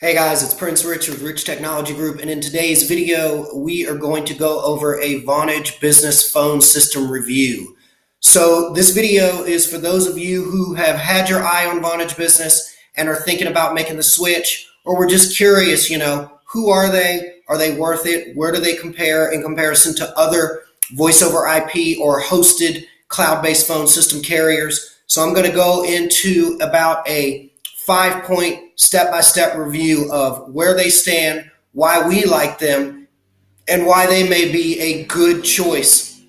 Hey guys, it's Prince Rich with Rich Technology Group, and in today's video, we are going to go over a Vonage Business Phone System review. So this video is for those of you who have had your eye on Vonage Business and are thinking about making the switch, or were just curious, who are they? Are they worth it? Where do they compare in comparison to other voice over IP or hosted cloud-based phone system carriers? So I'm going to go into about a 5-point step-by-step review of where they stand, why we like them, and why they may be a good choice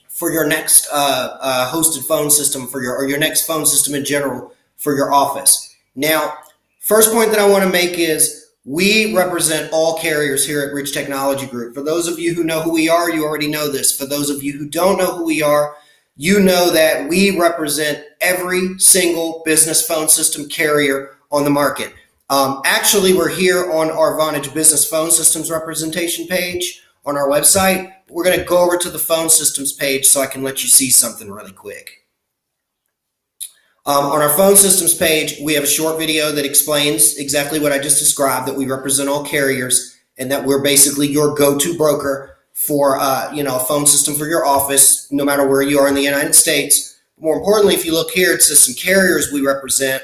for your next hosted phone system or your next phone system in general for your office. Now, first point that I want to make is we represent all carriers here at Rich Technology Group. For those of you who know who we are, you already know this. For those of you who don't know who we are, you know that we represent every single business phone system carrier on the market. Actually, we're here on our Vonage Business Phone Systems representation page on our website. We're going to go over to the phone systems page so I can let you see something really quick. On our phone systems page, we have a short video that explains exactly what I just described, that we represent all carriers and that we're basically your go-to broker for a phone system for your office, no matter where you are in the United States. More importantly, if you look here, it says some carriers we represent.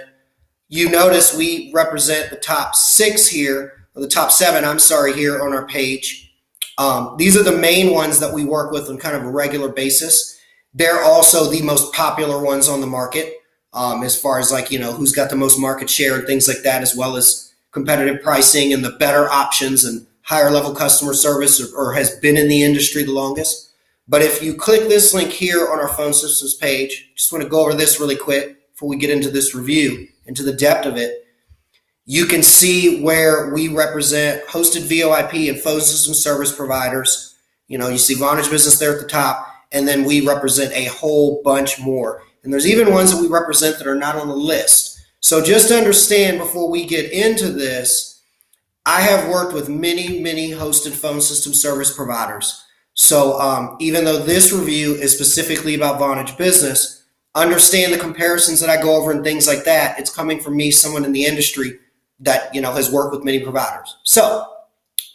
You notice we represent the top 6 here, or the top 7, here on our page. These are the main ones that we work with on kind of a regular basis. They're also the most popular ones on the market, as far as who's got the most market share and things like that, as well as competitive pricing and the better options and higher level customer service, or has been in the industry the longest. But if you click this link here on our phone systems page, just want to go over this really quick before we get into this review, into the depth of it. You can see where we represent hosted VoIP and phone system service providers. You see Vonage Business there at the top, and then we represent a whole bunch more. And there's even ones that we represent that are not on the list. So just to understand before we get into this, I have worked with many hosted phone system service providers. So even though this review is specifically about Vonage Business, understand the comparisons that I go over and things like that. It's coming from me, someone in the industry that has worked with many providers. So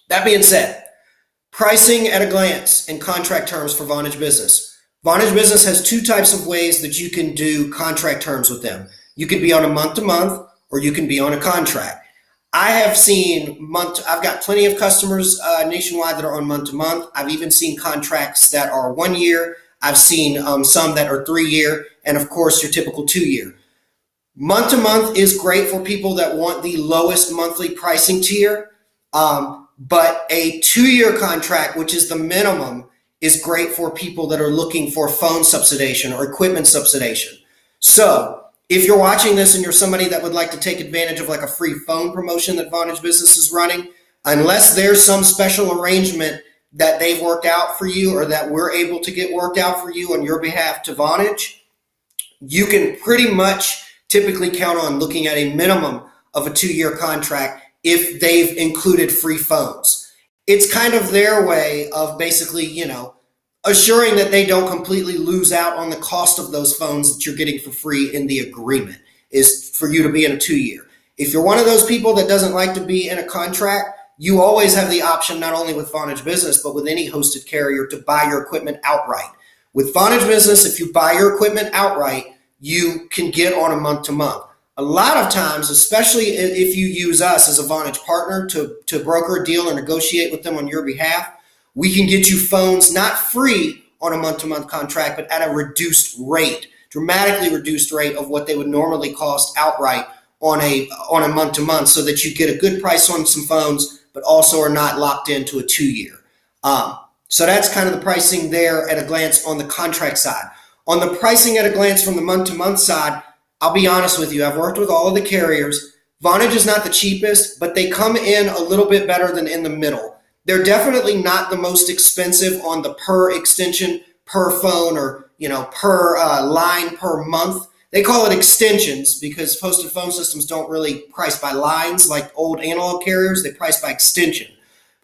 that being said, pricing at a glance and contract terms for Vonage Business. Vonage Business has 2 types of ways that you can do contract terms with them. You can be on a month-to-month, or you can be on a contract. I have seen I've got plenty of customers nationwide that are on month-to-month. I've even seen contracts that are 1 year. I've seen some that are 3-year, and of course your typical 2-year. Month-to-month is great for people that want the lowest monthly pricing tier, but a 2-year contract, which is the minimum, is great for people that are looking for phone subsidization or equipment subsidization. So if you're watching this and you're somebody that would like to take advantage of like a free phone promotion that Vonage Business is running, unless there's some special arrangement that they've worked out for you or that we're able to get worked out for you on your behalf to Vonage, you can pretty much typically count on looking at a minimum of a 2-year contract if they've included free phones. It's kind of their way of basically, assuring that they don't completely lose out on the cost of those phones that you're getting for free in the agreement, is for you to be in a 2-year. If you're one of those people that doesn't like to be in a contract, you always have the option, not only with Vonage Business, but with any hosted carrier, to buy your equipment outright. With Vonage Business, if you buy your equipment outright, you can get on a month-to-month. A lot of times, especially if you use us as a Vonage partner to broker a deal or negotiate with them on your behalf, we can get you phones not free on a month-to-month contract, but at a reduced rate, dramatically reduced rate of what they would normally cost outright on a month-to-month, so that you get a good price on some phones, but also are not locked into a 2-year. So that's kind of the pricing there at a glance on the contract side. On the pricing at a glance from the month-to-month side, I'll be honest with you, I've worked with all of the carriers. Vonage is not the cheapest, but they come in a little bit better than in the middle. They're definitely not the most expensive on the per extension, per phone, or per line per month. They call it extensions because hosted phone systems don't really price by lines like old analog carriers. They price by extension.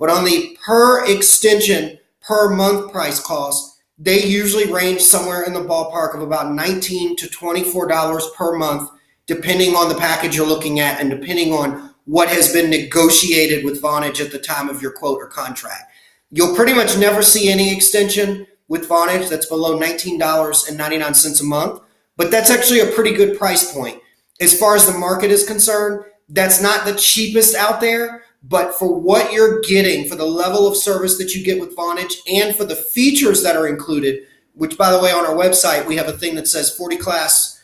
But on the per extension, per month price cost, they usually range somewhere in the ballpark of about $19 to $24 per month, depending on the package you're looking at and depending on what has been negotiated with Vonage at the time of your quote or contract. You'll pretty much never see any extension with Vonage that's below $19.99 a month, but that's actually a pretty good price point. As far as the market is concerned, that's not the cheapest out there, but for what you're getting, for the level of service that you get with Vonage and for the features that are included, which by the way, on our website, we have a thing that says 40 plus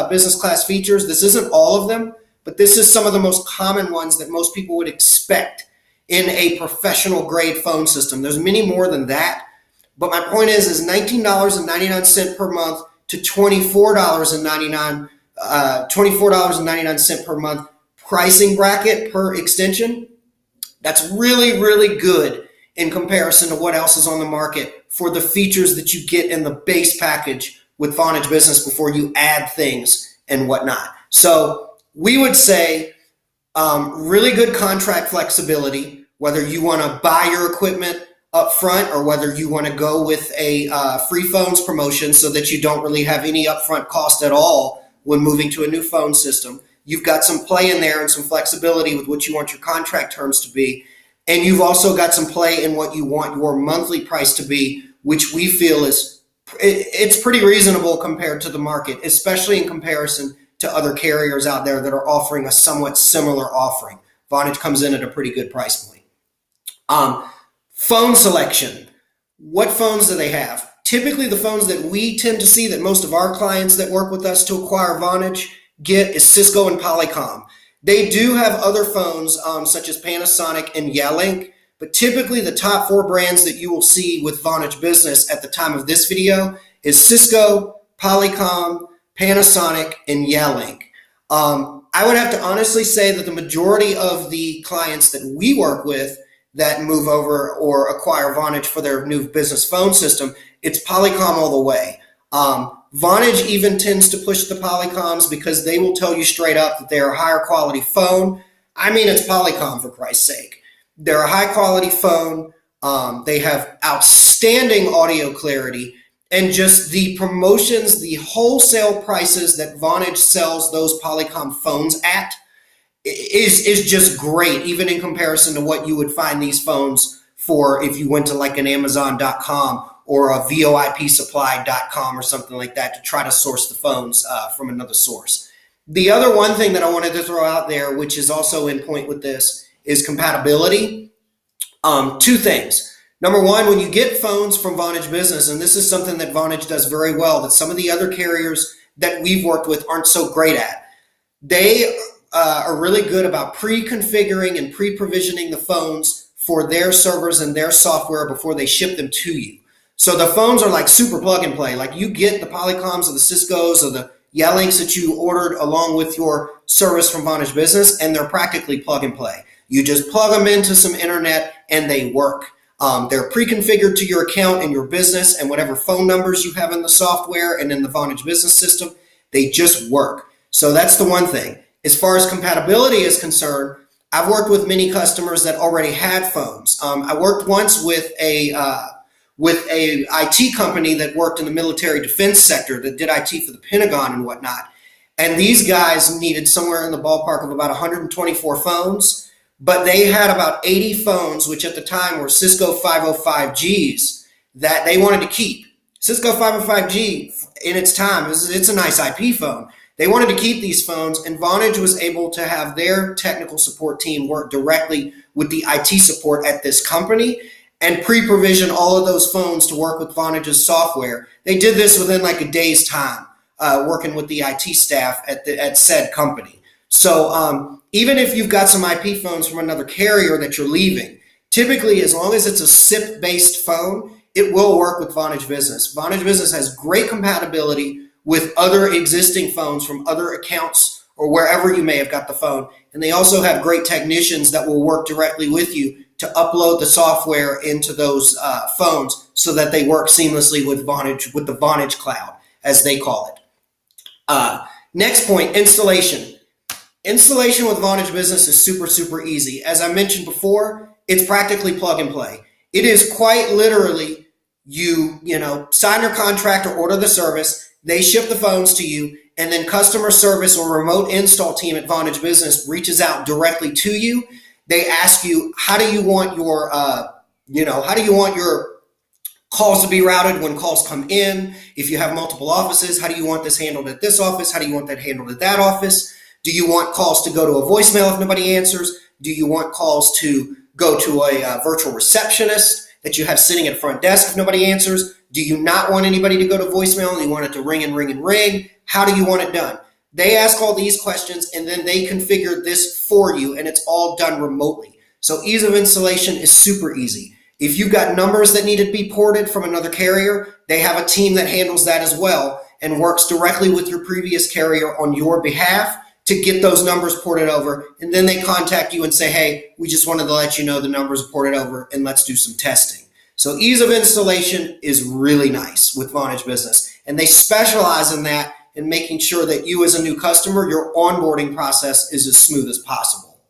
business class features. This isn't all of them, but this is some of the most common ones that most people would expect in a professional grade phone system. There's many more than that. But my point is $19.99 per month to $24.99 per month pricing bracket per extension. That's really, really good in comparison to what else is on the market for the features that you get in the base package with Vonage Business before you add things and whatnot. So we would say really good contract flexibility, whether you want to buy your equipment up front or whether you want to go with a free phones promotion so that you don't really have any upfront cost at all when moving to a new phone system. You've got some play in there and some flexibility with what you want your contract terms to be. And you've also got some play in what you want your monthly price to be, which we feel it's pretty reasonable compared to the market, especially in comparison to other carriers out there that are offering a somewhat similar offering. Vonage comes in at a pretty good price point. Phone selection. What phones do they have? Typically, the phones that we tend to see that most of our clients that work with us to acquire Vonage get is Cisco and Polycom. They do have other phones such as Panasonic and Yelink, but typically the top 4 brands that you will see with Vonage Business at the time of this video is Cisco, Polycom, Panasonic, and Yelink. I would have to honestly say that the majority of the clients that we work with that move over or acquire Vonage for their new business phone system, it's Polycom all the way. Vonage even tends to push the Polycoms because they will tell you straight up that they're a higher quality phone. I mean, it's Polycom for Christ's sake. They're a high quality phone. They have outstanding audio clarity, and just the promotions, the wholesale prices that Vonage sells those Polycom phones at is just great, even in comparison to what you would find these phones for if you went to like an Amazon.com or a VOIPsupply.com or something like that to try to source the phones from another source. The other one thing that I wanted to throw out there, which is also in point with this, is compatibility. 2 things. Number one, when you get phones from Vonage Business, and this is something that Vonage does very well that some of the other carriers that we've worked with aren't so great at. They are really good about pre-configuring and pre-provisioning the phones for their servers and their software before they ship them to you. So the phones are like super plug and play. Like you get the Polycoms or the Ciscos or the Yelinks that you ordered along with your service from Vonage Business, and they're practically plug and play. You just plug them into some internet and they work. They're pre-configured to your account and your business and whatever phone numbers you have in the software and in the Vonage Business system, they just work. So that's the one thing. As far as compatibility is concerned, I've worked with many customers that already had phones. I worked once with a IT company that worked in the military defense sector that did IT for the Pentagon and whatnot. And these guys needed somewhere in the ballpark of about 124 phones, but they had about 80 phones, which at the time were Cisco 505Gs that they wanted to keep. Cisco 505G in its time, it's a nice IP phone. They wanted to keep these phones, and Vonage was able to have their technical support team work directly with the IT support at this company and pre-provision all of those phones to work with Vonage's software. They did this within like a day's time, working with the IT staff at said company. So even if you've got some IP phones from another carrier that you're leaving, typically as long as it's a SIP-based phone, it will work with Vonage Business. Vonage Business has great compatibility with other existing phones from other accounts or wherever you may have got the phone. And they also have great technicians that will work directly with you to upload the software into those phones so that they work seamlessly with Vonage, with the Vonage Cloud, as they call it. Next point, installation. Installation with Vonage Business is super, super easy. As I mentioned before, it's practically plug and play. It is quite literally you sign your contract or order the service, they ship the phones to you, and then customer service or remote install team at Vonage Business reaches out directly to you. They ask you, how do you want your, how do you want your calls to be routed when calls come in? If you have multiple offices, how do you want this handled at this office? How do you want that handled at that office? Do you want calls to go to a voicemail if nobody answers? Do you want calls to go to a virtual receptionist that you have sitting at front desk if nobody answers? Do you not want anybody to go to voicemail and you want it to ring and ring and ring? How do you want it done? They ask all these questions and then they configure this for you, and it's all done remotely. So ease of installation is super easy. If you've got numbers that need to be ported from another carrier, they have a team that handles that as well and works directly with your previous carrier on your behalf to get those numbers ported over. And then they contact you and say, hey, we just wanted to let you know the numbers are ported over and let's do some testing. So ease of installation is really nice with Vonage Business. And they specialize in that, in making sure that you as a new customer, your onboarding process is as smooth as possible.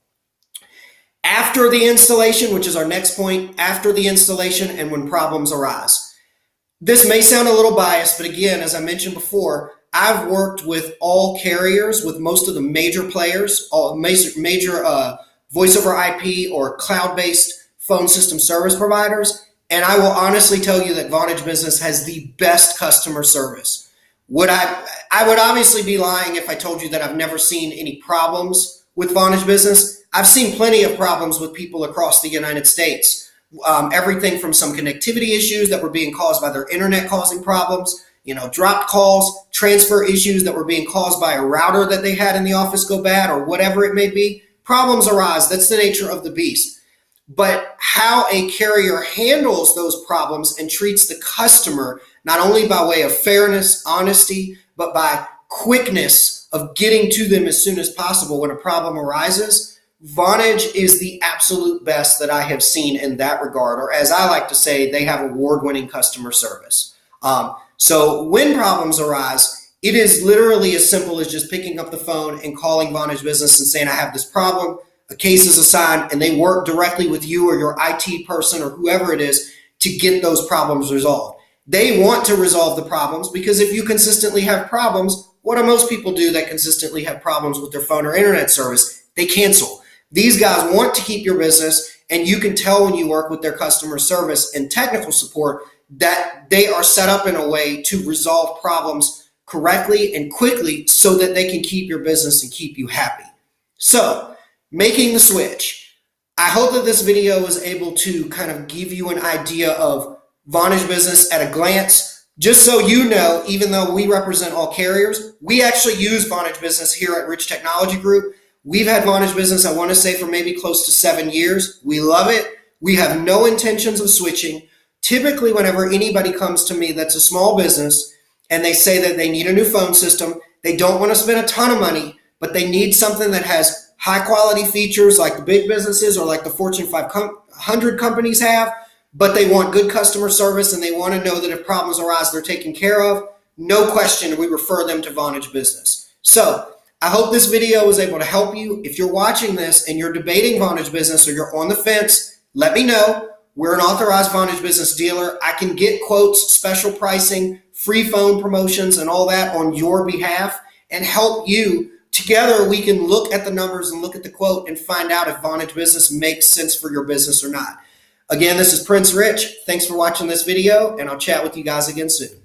After the installation, which is our next point, after the installation and when problems arise. This may sound a little biased, but again, as I mentioned before, I've worked with all carriers, with most of the major players, all major voice over IP or cloud-based phone system service providers, and I will honestly tell you that Vonage Business has the best customer service. I would obviously be lying if I told you that I've never seen any problems with Vonage Business. I've seen plenty of problems with people across the United States. Everything from some connectivity issues that were being caused by their internet causing problems, dropped calls, transfer issues that were being caused by a router that they had in the office go bad, or whatever it may be. Problems arise. That's the nature of the beast. But how a carrier handles those problems and treats the customer, not only by way of fairness, honesty, but by quickness of getting to them as soon as possible when a problem arises, Vonage is the absolute best that I have seen in that regard. Or as I like to say, they have award-winning customer service. So when problems arise, it is literally as simple as just picking up the phone and calling Vonage Business and saying, I have this problem. A case is assigned, and they work directly with you or your IT person or whoever it is to get those problems resolved. They want to resolve the problems because if you consistently have problems, what do most people do that consistently have problems with their phone or internet service? They cancel. These guys want to keep your business, and you can tell when you work with their customer service and technical support that they are set up in a way to resolve problems correctly and quickly so that they can keep your business and keep you happy. So, making the switch. I hope that this video was able to kind of give you an idea of Vonage Business at a glance. Just so you know, even though we represent all carriers, we actually use Vonage Business here at Rich Technology Group. We've had Vonage Business, I want to say, for maybe close to 7 years. We love it. We have no intentions of switching. Typically, whenever anybody comes to me that's a small business and they say that they need a new phone system, they don't want to spend a ton of money, but they need something that has high quality features like the big businesses or like the Fortune 500 companies have, but they want good customer service and they want to know that if problems arise, they're taken care of. No question, we refer them to Vonage Business. So I hope this video was able to help you. If you're watching this and you're debating Vonage Business or you're on the fence, let me know. We're an authorized Vonage Business dealer. I can get quotes, special pricing, free phone promotions, and all that on your behalf and help you. Together, we can look at the numbers and look at the quote and find out if Vonage Business makes sense for your business or not. Again, this is Prince Rich. Thanks for watching this video, and I'll chat with you guys again soon.